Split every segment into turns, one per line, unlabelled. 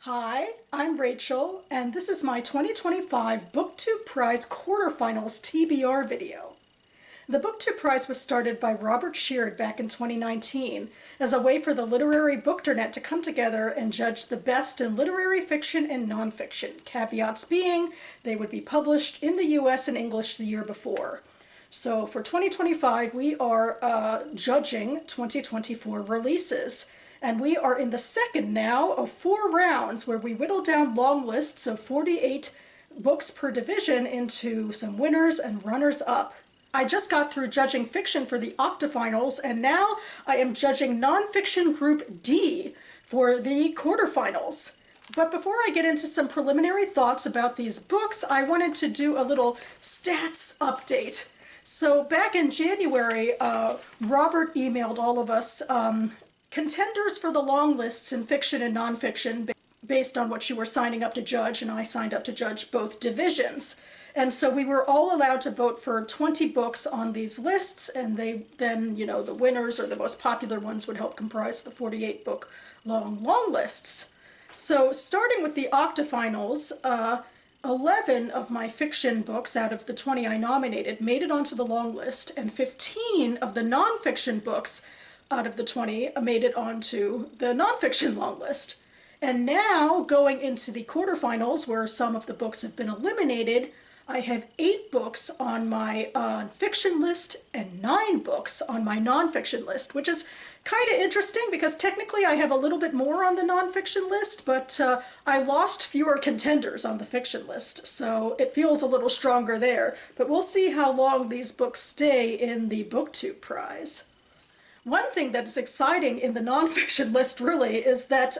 Hi, I'm Rachel, and this is my 2025 BookTube Prize Quarterfinals TBR video. The BookTube Prize was started by Robert Sheard back in 2019 as a way for the literary bookternet to come together and judge the best in literary fiction and nonfiction, caveats being they would be published in the US in English the year before. So for 2025, we are judging 2024 releases. And we are in the second now of 4 rounds where we whittle down long lists of 48 books per division into some winners and runners-up. I just got through judging fiction for the octafinals, and now I am judging nonfiction Group D for the quarterfinals. But before I get into some preliminary thoughts about these books, I wanted to do a little stats update. So back in January, Robert emailed all of us contenders for the long lists in fiction and nonfiction based on what you were signing up to judge, and I signed up to judge both divisions. And so we were all allowed to vote for 20 books on these lists, and they then, the winners or the most popular ones would help comprise the 48 book long lists. So starting with the octafinals, 11 of my fiction books out of the 20 I nominated made it onto the long list, and 15 of the nonfiction books out of the 20 made it onto the nonfiction long list. And now, going into the quarterfinals, where some of the books have been eliminated, I have 8 books on my fiction list and 9 books on my nonfiction list, which is kind of interesting because technically I have a little bit more on the nonfiction list, but I lost fewer contenders on the fiction list, so it feels a little stronger there. But we'll see how long these books stay in the BookTube Prize. One thing that is exciting in the nonfiction list, really, is that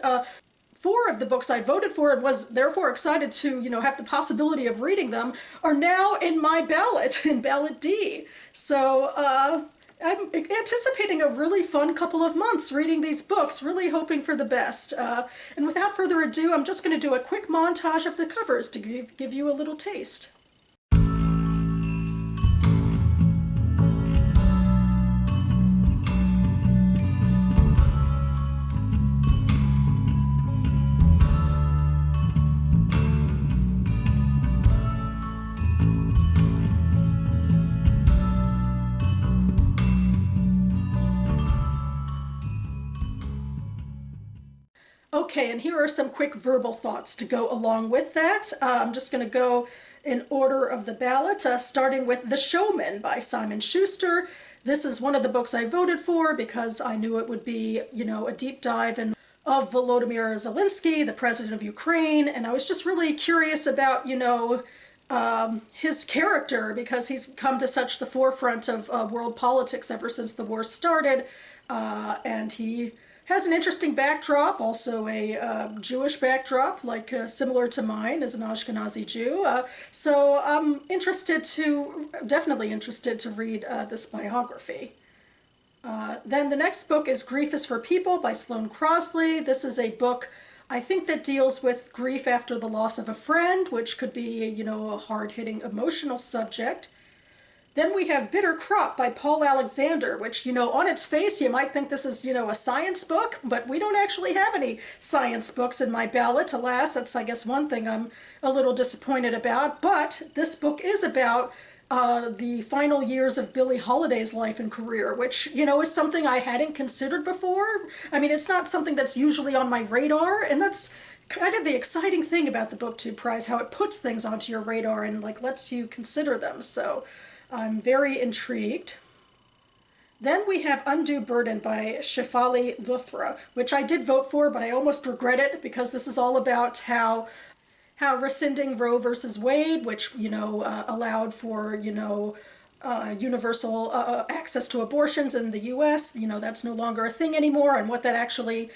4 of the books I voted for and was therefore excited to, have the possibility of reading them are now in my ballot, in Ballot D. So I'm anticipating a really fun couple of months reading these books, really hoping for the best. And without further ado, I'm just going to do a quick montage of the covers to give you a little taste. Okay, and here are some quick verbal thoughts to go along with that. I'm just going to go in order of the ballot, starting with The Showman by Simon Schuster. This is one of the books I voted for because I knew it would be, a deep dive of Volodymyr Zelensky, the president of Ukraine, and I was just really curious about, his character because he's come to such the forefront of world politics ever since the war started, and he has an interesting backdrop, also a Jewish backdrop, similar to mine as an Ashkenazi Jew. So I'm definitely interested to read this biography. Then the next book is Grief is for People by Sloane Crosley. This is a book, I think, that deals with grief after the loss of a friend, which could be, a hard-hitting emotional subject. Then we have Bitter Crop by Paul Alexander, which, on its face, you might think this is, a science book, but we don't actually have any science books in my ballot. Alas, that's, I guess, one thing I'm a little disappointed about. But this book is about the final years of Billie Holiday's life and career, which, is something I hadn't considered before. I mean, it's not something that's usually on my radar, and that's kind of the exciting thing about the BookTube Prize, how it puts things onto your radar and, lets you consider them. So I'm very intrigued. Then we have Undue Burden by Shefali Luthra, which I did vote for, but I almost regret it because this is all about how rescinding Roe versus Wade, which, allowed for, universal access to abortions in the U.S., that's no longer a thing anymore, and what that actually,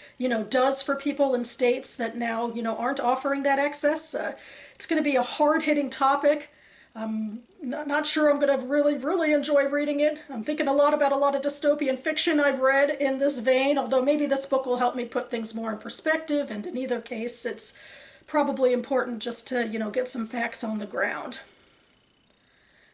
does for people in states that now, aren't offering that access. It's going to be a hard-hitting topic. I'm not sure I'm going to really enjoy reading it. I'm thinking a lot about a lot of dystopian fiction I've read in this vein, although maybe this book will help me put things more in perspective, and in either case, it's probably important just to, get some facts on the ground.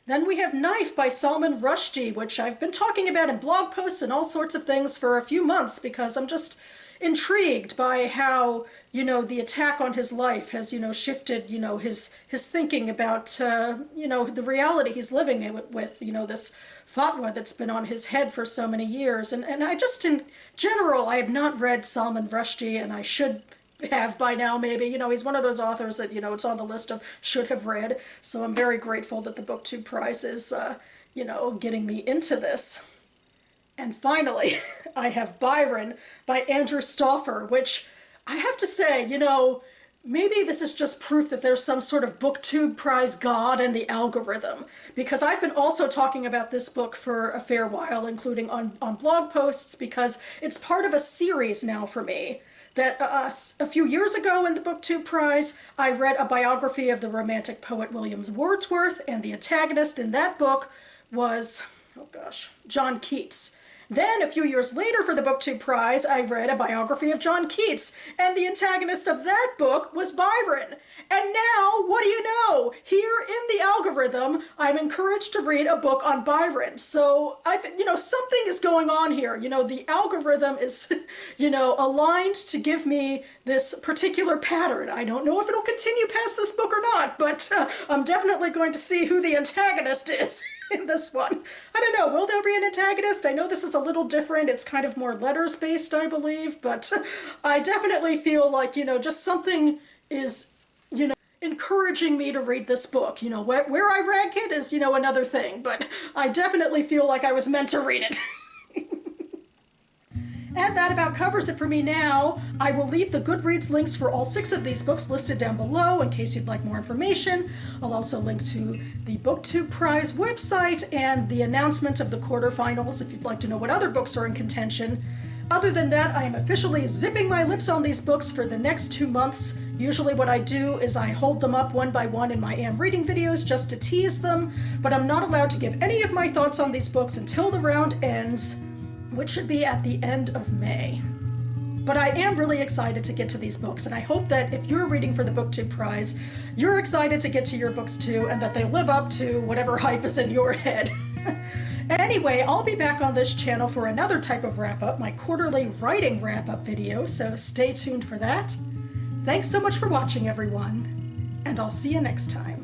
Then we have Knife by Salman Rushdie, which I've been talking about in blog posts and all sorts of things for a few months because I'm just intrigued by how, the attack on his life has, shifted, his thinking about, the reality he's living with, this fatwa that's been on his head for so many years. And I just, in general, I have not read Salman Rushdie, and I should have by now, maybe. He's one of those authors that, it's on the list of should have read. So I'm very grateful that the BookTube Prize is, getting me into this. And finally, I have Byron by Andrew Stauffer, which I have to say, maybe this is just proof that there's some sort of BookTube Prize god in the algorithm, because I've been also talking about this book for a fair while, including on blog posts, because it's part of a series now for me. That a few years ago in the BookTube Prize, I read a biography of the Romantic poet William Wordsworth, and the antagonist in that book was, John Keats. Then, a few years later for the BookTube Prize, I read a biography of John Keats, and the antagonist of that book was Byron. And now, what do you know? Here in the algorithm, I'm encouraged to read a book on Byron. So, something is going on here. The algorithm is, aligned to give me this particular pattern. I don't know if it'll continue past this book or not, but I'm definitely going to see who the antagonist is in this one. I don't know, will there be an antagonist? I know this is a little different. It's kind of more letters based, I believe, but I definitely feel like, just something is, encouraging me to read this book. Where I rank it is, another thing, but I definitely feel like I was meant to read it. And that about covers it for me now. I will leave the Goodreads links for all 6 of these books listed down below in case you'd like more information. I'll also link to the BookTube Prize website and the announcement of the quarterfinals if you'd like to know what other books are in contention. Other than that, I am officially zipping my lips on these books for the next 2 months. Usually what I do is I hold them up one by one in my Am Reading videos just to tease them, but I'm not allowed to give any of my thoughts on these books until the round ends, which should be at the end of May. But I am really excited to get to these books, and I hope that if you're reading for the BookTube Prize, you're excited to get to your books too, and that they live up to whatever hype is in your head. Anyway, I'll be back on this channel for another type of wrap-up, my quarterly writing wrap-up video, so stay tuned for that. Thanks so much for watching, everyone, and I'll see you next time.